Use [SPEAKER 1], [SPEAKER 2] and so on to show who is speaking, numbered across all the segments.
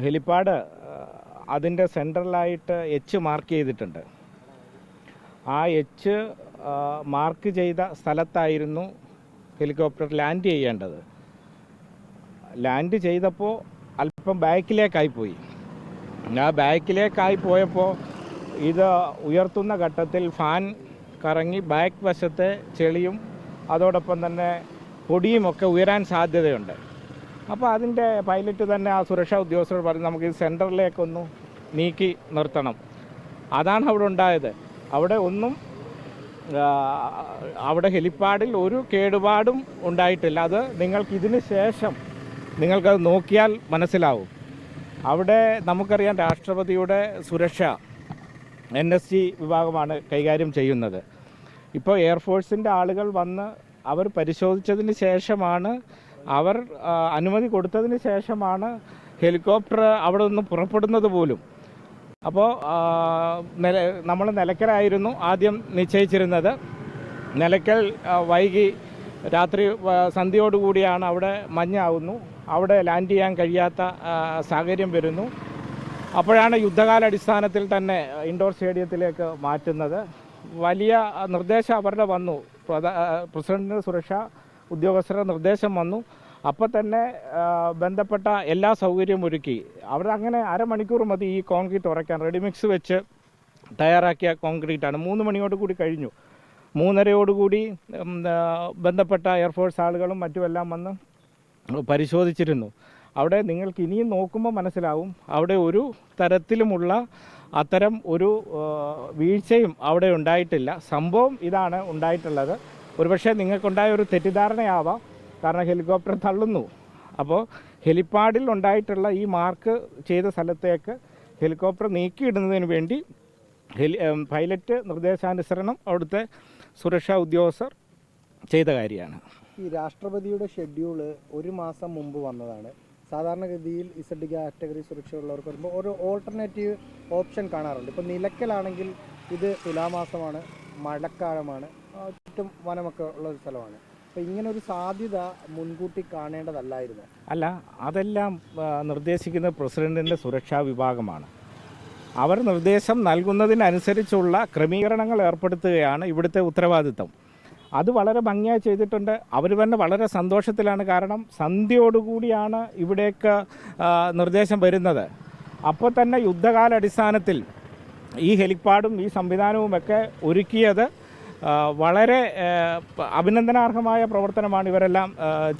[SPEAKER 1] Helipad അതിൻ്റെ സെൻട്രലായിട്ട് H mark ചെയ്തിട്ടുണ്ട്. ആ എച്ച് മാർക്ക് ചെയ്ത സ്ഥലത്തായിരുന്നു ഹെലികോപ്റ്റർ ലാൻഡ് ചെയ്യേണ്ടത്. ലാൻഡ് ചെയ്തപ്പോൾ അല്പം ബാക്കിലേക്കായി പോയി. ആ ബാക്കിലേക്കായി പോയപ്പോൾ ഇത് ഉയർത്തുന്ന ഘട്ടത്തിൽ ഫാൻ കറങ്ങി ബാക്ക് വശത്തെ ചെളിയും അതോടൊപ്പം തന്നെ പൊടിയുമൊക്കെ ഉയരാൻ സാധ്യതയുണ്ട്. അപ്പോൾ അതിൻ്റെ പൈലറ്റ് തന്നെ ആ സുരക്ഷാ ഉദ്യോഗസ്ഥരോട് പറഞ്ഞു, നമുക്ക് ഈ സെൻറ്ററിലേക്കൊന്ന് നീക്കി നിർത്തണം. അതാണ് അവിടെ ഉണ്ടായത്. അവിടെ ഹെലിപ്പാഡിൽ ഒരു കേടുപാടും ഉണ്ടായിട്ടില്ല. അത് നിങ്ങൾക്കിതിന് ശേഷം നിങ്ങൾക്കത് നോക്കിയാൽ മനസ്സിലാവും. അവിടെ നമുക്കറിയാം രാഷ്ട്രപതിയുടെ സുരക്ഷ NSG വിഭാഗമാണ് കൈകാര്യം ചെയ്യുന്നത്. ഇപ്പോൾ എയർഫോഴ്സിൻ്റെ ആളുകൾ വന്ന് അവർ പരിശോധിച്ചതിന് ശേഷമാണ്, അവർ അനുമതി കൊടുത്തതിന് ശേഷമാണ് ഹെലികോപ്റ്റർ അവിടെ നിന്ന് പുറപ്പെടുന്നത് പോലും. അപ്പോൾ നമ്മൾ നിലയ്ക്കലായിരുന്നു ആദ്യം നിശ്ചയിച്ചിരുന്നത്. നിലയ്ക്കൽ വൈകി രാത്രി സന്ധ്യയോടുകൂടിയാണ് അവിടെ മഞ്ഞാവുന്നു. അവിടെ ലാൻഡ് ചെയ്യാൻ കഴിയാത്ത സാഹചര്യം വരുന്നു. അപ്പോഴാണ് യുദ്ധകാലാടിസ്ഥാനത്തിൽ തന്നെ ഇൻഡോർ സ്റ്റേഡിയത്തിലേക്ക് മാറ്റുന്നത്. വലിയ നിർദ്ദേശം അവരുടെ വന്നു, പ്രസിഡന്റിൻ്റെ സുരക്ഷാ ഉദ്യോഗസ്ഥരുടെ നിർദ്ദേശം വന്നു. അപ്പോൾ തന്നെ ബന്ധപ്പെട്ട എല്ലാ സൗകര്യവും ഒരുക്കി. അവിടെ അങ്ങനെ അരമണിക്കൂർ മതി ഈ കോൺക്രീറ്റ് ഉറയ്ക്കാൻ. റെഡിമിക്സ് വെച്ച് തയ്യാറാക്കിയ കോൺക്രീറ്റാണ്. 3 മണിയോടുകൂടി കഴിഞ്ഞു. 3:30 ബന്ധപ്പെട്ട എയർഫോഴ്സ് ആളുകളും മറ്റുമെല്ലാം വന്ന് പരിശോധിച്ചിരുന്നു. അവിടെ നിങ്ങൾക്ക് ഇനിയും നോക്കുമ്പോൾ മനസ്സിലാവും, അവിടെ ഒരു തരത്തിലുമുള്ള അത്തരം ഒരു വീഴ്ചയും അവിടെ ഉണ്ടായിട്ടില്ല. സംഭവം ഇതാണ് ഉണ്ടായിട്ടുള്ളത്. ഒരുപക്ഷെ നിങ്ങൾക്കുണ്ടായ ഒരു തെറ്റിദ്ധാരണയാവാം, കാരണം ഹെലികോപ്റ്റർ തള്ളുന്നു. അപ്പോൾ ഹെലിപ്പാഡിൽ ഉണ്ടായിട്ടുള്ള ഈ മാർക്ക് ചെയ്ത സ്ഥലത്തേക്ക് ഹെലികോപ്റ്റർ നീക്കിയിടുന്നതിന് വേണ്ടി പൈലറ്റ് നിർദ്ദേശാനുസരണം അവിടുത്തെ സുരക്ഷാ ഉദ്യോഗസ്ഥർ ചെയ്ത കാര്യമാണ്.
[SPEAKER 2] ഈ രാഷ്ട്രപതിയുടെ ഷെഡ്യൂള് 1 മാസം മുമ്പ് വന്നതാണ്. സാധാരണഗതിയിൽ Z കാറ്റഗറി സുരക്ഷയുള്ളവർക്ക് വരുമ്പോൾ ഒരു ഓൾട്ടർനേറ്റീവ് ഓപ്ഷൻ കാണാറുണ്ട്. ഇപ്പോൾ നിലയ്ക്കലാണെങ്കിൽ ഇത് തുലാമാസമാണ്, മഴക്കാലമാണ്, ചുറ്റും വനമൊക്കെ ഉള്ള ഒരു സ്ഥലമാണ്. അപ്പോൾ ഇങ്ങനൊരു സാധ്യത മുൻകൂട്ടി കാണേണ്ടതല്ലായിരുന്നു?
[SPEAKER 1] അല്ല, അതെല്ലാം നിർദ്ദേശിക്കുന്ന പ്രസിഡന്റിൻ്റെ സുരക്ഷാ വിഭാഗമാണ്. അവർ നിർദ്ദേശം നൽകുന്നതിനനുസരിച്ചുള്ള ക്രമീകരണങ്ങൾ ഏർപ്പെടുത്തുകയാണ് ഇവിടുത്തെ ഉത്തരവാദിത്തം. അത് വളരെ ഭംഗിയായി ചെയ്തിട്ടുണ്ട്. അവർ തന്നെ വളരെ സന്തോഷത്തിലാണ്. കാരണം സന്ധ്യയോടുകൂടിയാണ് ഇവിടേക്ക് നിർദ്ദേശം വരുന്നത്. അപ്പോൾ തന്നെ യുദ്ധകാലാടിസ്ഥാനത്തിൽ ഈ ഹെലിപ്പാഡും ഈ സംവിധാനവുമൊക്കെ ഒരുക്കിയത് വളരെ അഭിനന്ദനാർഹമായ പ്രവർത്തനമാണ് ഇവരെല്ലാം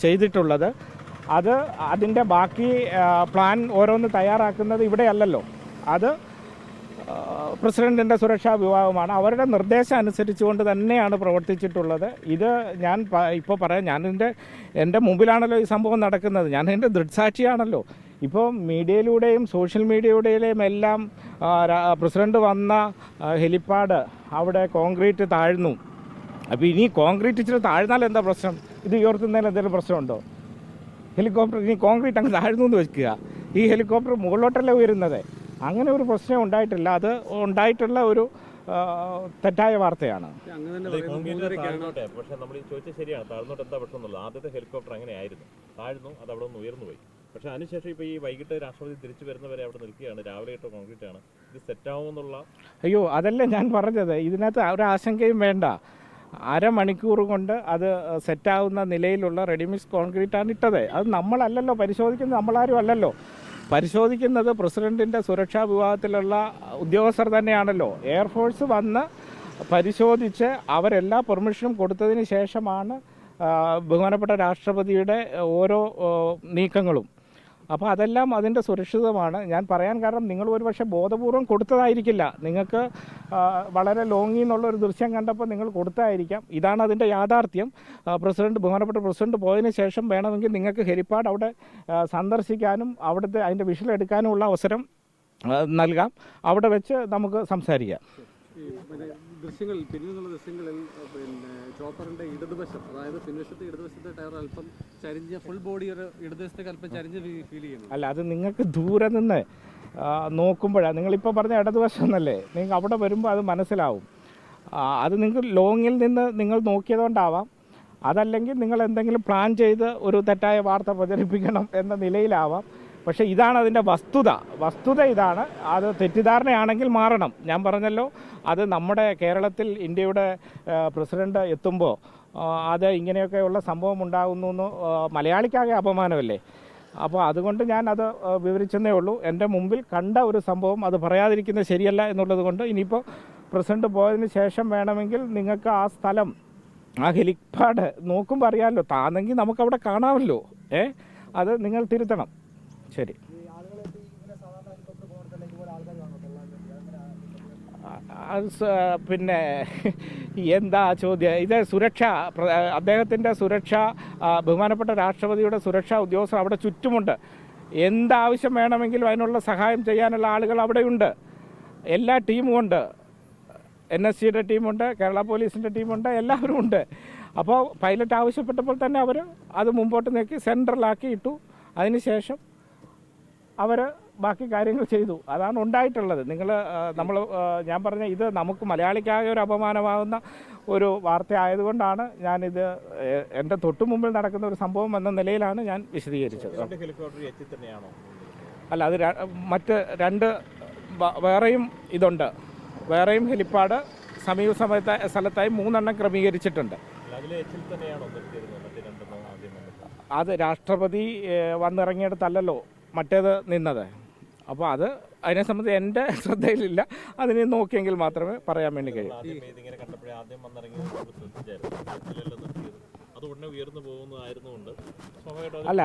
[SPEAKER 1] ചെയ്തിട്ടുള്ളത്. അതിൻ്റെ ബാക്കി പ്ലാൻ ഓരോന്ന് തയ്യാറാക്കുന്നത് ഇവിടെയല്ലല്ലോ, അത് പ്രസിഡന്റിൻ്റെ സുരക്ഷാ വിഭാഗമാണ്. അവരുടെ നിർദ്ദേശം അനുസരിച്ചുകൊണ്ട് തന്നെയാണ് പ്രവർത്തിച്ചിട്ടുള്ളത്. ഇത് ഞാൻ ഇപ്പോൾ പറയാം, എൻ്റെ മുമ്പിലാണല്ലോ ഈ സംഭവം നടക്കുന്നത്. ഞാൻ എൻ്റെ ദൃക്സാക്ഷിയാണല്ലോ. ഇപ്പോൾ മീഡിയയിലൂടെയും സോഷ്യൽ മീഡിയയിലൂടെയും എല്ലാം പ്രസിഡന്റ് വന്ന ഹെലിപ്പാഡ് അവിടെ കോൺക്രീറ്റ് താഴ്ന്നു. അപ്പോൾ ഇനി കോൺക്രീറ്റ് ഇച്ചിരി താഴ്ന്നാൽ എന്താ പ്രശ്നം? ഇത് ഉയർത്തുന്നതിന് എന്തെങ്കിലും പ്രശ്നമുണ്ടോ? ഹെലികോപ്റ്റർ ഇനി കോൺക്രീറ്റ് അങ്ങ് താഴ്ന്നു എന്ന് വെക്കുക, ഈ ഹെലികോപ്റ്റർ മുകളിലോട്ടല്ലേ ഉയരുന്നത്. അങ്ങനെ ഒരു പ്രശ്നം ഉണ്ടായിട്ടില്ല. അത് ഉണ്ടായിട്ടുള്ള ഒരു തെറ്റായ വാർത്തയാണ്.
[SPEAKER 3] പക്ഷേ നമ്മൾ ഈ ചോദിച്ചത് ശരിയാണ്, താഴ്ന്നോട്ട് എന്താ പ്രശ്നം എന്നുള്ളത്. ആദ്യത്തെ ഹെലികോപ്റ്റർ അങ്ങനെയായിരുന്നു, താഴ്ന്നു, അത് അവിടെ നിന്ന് ഉയർന്നു പോയി. പക്ഷേ അതിനുശേഷം ഇപ്പോൾ ഈ വൈകിട്ട് രാഷ്ട്രപതി തിരിച്ചു വരുന്നവരെ അവിടെ നിൽക്കുകയാണ്. രാവിലെ ഇട്ട കോൺക്രീറ്റ് ആണ്. ഇത് സെറ്റാവുമെന്നുള്ള
[SPEAKER 1] അയ്യോ, അതല്ലേ ഞാൻ പറഞ്ഞത്. ഇതിനകത്ത് ഒരു ആശങ്കയും വേണ്ട. അരമണിക്കൂർ കൊണ്ട് അത് സെറ്റാവുന്ന നിലയിലുള്ള റെഡിമിക്സ് കോൺക്രീറ്റാണ് ഇട്ടത്. അത് നമ്മളല്ലല്ലോ പരിശോധിക്കുന്നത്, നമ്മളാരും അല്ലല്ലോ പരിശോധിക്കുന്നത്. പ്രസിഡന്റിൻ്റെ സുരക്ഷാ വിഭാഗത്തിലുള്ള ഉദ്യോഗസ്ഥർ തന്നെയാണല്ലോ. എയർഫോഴ്സ് വന്ന് പരിശോധിച്ച് അവരെല്ലാ പെർമിഷനും കൊടുത്തതിന് ശേഷമാണ് ബഹുമാനപ്പെട്ട രാഷ്ട്രപതിയുടെ ഓരോ നീക്കങ്ങളും. അപ്പോൾ അതെല്ലാം അതിൻ്റെ സുരക്ഷിതമാണ്. ഞാൻ പറയാൻ കാരണം, നിങ്ങൾ ഒരുപക്ഷെ ബോധപൂർവം കൊടുത്തതായിരിക്കില്ല. നിങ്ങൾക്ക് വളരെ ലോങ്ങിൽ നിന്നുള്ളൊരു ദൃശ്യം കണ്ടപ്പോൾ നിങ്ങൾ കൊടുത്തതായിരിക്കാം. ഇതാണ് അതിൻ്റെ യാഥാർത്ഥ്യം. ബഹുമാനപ്പെട്ട പ്രസിഡന്റ് പോയതിന് ശേഷം വേണമെങ്കിൽ നിങ്ങൾക്ക് ഹെലിപ്പാഡ് അവിടെ സന്ദർശിക്കാനും അവിടുത്തെ അതിൻ്റെ വിഷ്വൽ എടുക്കാനുമുള്ള അവസരം നൽകാം. അവിടെ വെച്ച് നമുക്ക് സംസാരിക്കാം.
[SPEAKER 4] ദൃശ്യങ്ങളിൽ പിന്നിലുള്ള ദൃശ്യങ്ങളിൽ ചോപ്പറിന്റെ ഇടതുവശം, അതായത് പിൻവശത്തെ ഇടതുവശത്തെ ടയർ അല്പം ചരിഞ്ഞ, ഫുൾ ബോഡി ഒരു ഇടതുവശത്തേക്ക് അല്പം ചരിഞ്ഞ് ഫീൽ ചെയ്യുന്നു.
[SPEAKER 1] അല്ല, അത് നിങ്ങൾക്ക് ദൂരെ നിന്ന് നോക്കുമ്പോഴാണ്. നിങ്ങളിപ്പോൾ പറഞ്ഞ ഇടതുവശം എന്നല്ലേ, നിങ്ങൾക്ക് അവിടെ വരുമ്പോൾ അത് മനസ്സിലാവും. അത് നിങ്ങൾക്ക് ലോങ്ങിൽ നിന്ന് നിങ്ങൾ നോക്കിയതുകൊണ്ടാവാം. അതല്ലെങ്കിൽ നിങ്ങൾ എന്തെങ്കിലും പ്ലാൻ ചെയ്ത് ഒരു തെറ്റായ വാർത്ത പ്രചരിപ്പിക്കണം എന്ന നിലയിലാവാം. പക്ഷേ ഇതാണ് അതിൻ്റെ വസ്തുത ഇതാണ്. അത് തെറ്റിദ്ധാരണയാണെങ്കിൽ മാറണം. ഞാൻ പറഞ്ഞല്ലോ, അത് നമ്മുടെ കേരളത്തിൽ ഇന്ത്യയുടെ പ്രസിഡന്റ് എത്തുമ്പോൾ അത് ഇങ്ങനെയൊക്കെയുള്ള സംഭവം ഉണ്ടാകുന്നു എന്ന് മലയാളിക്കാകെ അപമാനമല്ലേ. അപ്പോൾ അതുകൊണ്ട് ഞാൻ അത് വിവരിച്ചെന്നേ ഉള്ളൂ. എൻ്റെ മുമ്പിൽ കണ്ട ഒരു സംഭവം അത് പറയാതിരിക്കുന്നത് ശരിയല്ല എന്നുള്ളത് കൊണ്ട് ഇനിയിപ്പോൾ പ്രസിഡന്റ് പോയതിന് ശേഷം വേണമെങ്കിൽ നിങ്ങൾക്ക് ആ സ്ഥലം, ആ ഹെലിപ്പാഡ് നോക്കുമ്പോൾ അറിയാമല്ലോ, താന്നെങ്കിൽ നമുക്കവിടെ കാണാമല്ലോ. അത് നിങ്ങൾ തിരുത്തണം. ശരി. പിന്നെ എന്താ ചോദ്യം? ഇത് സുരക്ഷ, അദ്ദേഹത്തിൻ്റെ സുരക്ഷ, ബഹുമാനപ്പെട്ട രാഷ്ട്രപതിയുടെ സുരക്ഷാ ഉദ്യോഗസ്ഥർ അവിടെ ചുറ്റുമുണ്ട്. എന്താവശ്യം വേണമെങ്കിലും അതിനുള്ള സഹായം ചെയ്യാനുള്ള ആളുകൾ അവിടെയുണ്ട്. എല്ലാ ടീമും ഉണ്ട്. NSGയുടെ ടീമുണ്ട്, കേരള പോലീസിൻ്റെ ടീമുണ്ട്, എല്ലാവരും ഉണ്ട്. അപ്പോൾ പൈലറ്റ് ആവശ്യപ്പെട്ടപ്പോൾ തന്നെ അവർ അത് മുമ്പോട്ട് നീക്കി സെൻട്രലാക്കി ഇട്ടു. അതിനുശേഷം അവർ ബാക്കി കാര്യങ്ങൾ ചെയ്തു. അതാണ് ഉണ്ടായിട്ടുള്ളത്. ഞാൻ പറഞ്ഞ ഇത് നമുക്ക് മലയാളിക്കാകെ ഒരു അപമാനമാകുന്ന ഒരു വാർത്ത ആയതുകൊണ്ടാണ് ഞാനിത് എൻ്റെ തൊട്ടു മുമ്പിൽ നടക്കുന്ന ഒരു സംഭവം എന്ന നിലയിലാണ് ഞാൻ വിശദീകരിച്ചത്. അല്ല, അത് മറ്റ് രണ്ട് വേറെയും ഇതുണ്ട്. വേറെയും ഹെലിപ്പാഡ് സമീപ സ്ഥലത്തായി 3 എണ്ണം ക്രമീകരിച്ചിട്ടുണ്ട്. അത് രാഷ്ട്രപതി വന്നിറങ്ങിയിടത്തല്ലല്ലോ മറ്റേത് നിന്നത്. അപ്പോൾ അതിനെ സംബന്ധിച്ച് എൻ്റെ ശ്രദ്ധയിലില്ല. അതിനെ നോക്കിയെങ്കിൽ മാത്രമേ പറയാൻ വേണ്ടി കഴിയൂ. അല്ല,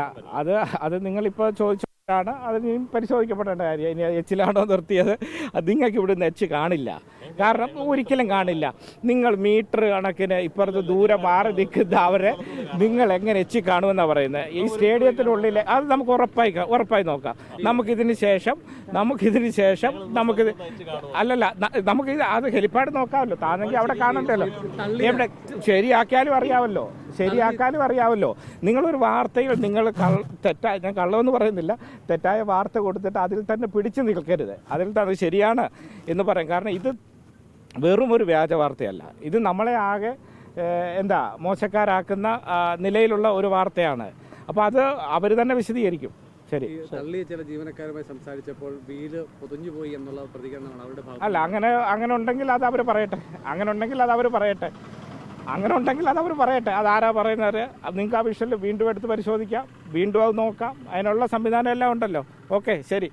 [SPEAKER 1] അത് നിങ്ങളിപ്പോൾ ചോദിച്ചാണ്. അതിന് പരിശോധിക്കപ്പെടേണ്ട കാര്യം. ഇനി എച്ചിലാണോ നിർത്തിയത്? അത് നിങ്ങൾക്ക് ഇവിടുന്ന് എച്ച് കാണില്ല. കാരണം ഒരിക്കലും കാണില്ല. നിങ്ങൾ മീറ്റർ കണക്കിന് ഇപ്പുറത്ത് ദൂരെ മാറി നിൽക്കുന്ന അവരെ നിങ്ങൾ എങ്ങനെ എച്ച് കാണുമെന്നാണ് പറയുന്നത്. ഈ സ്റ്റേഡിയത്തിനുള്ളിൽ അത് നമുക്ക് ഉറപ്പായി നോക്കാം. നമുക്കിതിന് ശേഷം അല്ലല്ല, അത് ഹെലിപ്പാഡ് നോക്കാമല്ലോ. താനെങ്കിൽ അവിടെ കാണണ്ടല്ലോ. എവിടെ ശരിയാക്കിയാലും അറിയാമല്ലോ. നിങ്ങളൊരു വാർത്തയിൽ നിങ്ങൾ തെറ്റായ, ഞാൻ കള്ളമെന്ന് പറയുന്നില്ല, തെറ്റായ വാർത്ത കൊടുത്തിട്ട് അതിൽ തന്നെ പിടിച്ചു നിൽക്കരുത്. അതിൽ തന്നെ ശരിയാണ് എന്ന് പറയും. കാരണം ഇത് വെറും ഒരു വ്യാജ വാർത്തയല്ല. ഇത് നമ്മളെ ആകെ മോശക്കാരാക്കുന്ന നിലയിലുള്ള ഒരു വാർത്തയാണ്. അപ്പോൾ അത് അവർ തന്നെ വിശദീകരിക്കും. ശരി.
[SPEAKER 4] തള്ളിയ ചില ജീവനക്കാരുമായി സംസാരിച്ചപ്പോൾ വീല് പൊതിഞ്ഞുപോയി എന്നുള്ള പ്രതികരണമാണ് അവരുടെ ഭാഗത്ത്.
[SPEAKER 1] അല്ല, അങ്ങനെ ഉണ്ടെങ്കിൽ അത് അവർ പറയട്ടെ. അങ്ങനെ ഉണ്ടെങ്കിൽ അത് അവർ പറയട്ടെ. അതാരാ പറയുന്നത്? നിങ്ങൾക്ക് ആ വിഷയം വീണ്ടും എടുത്ത് പരിശോധിക്കാം, വീണ്ടും അത് നോക്കാം. അതിനുള്ള സംവിധാനം എല്ലാം ഉണ്ടല്ലോ. ഓക്കെ, ശരി.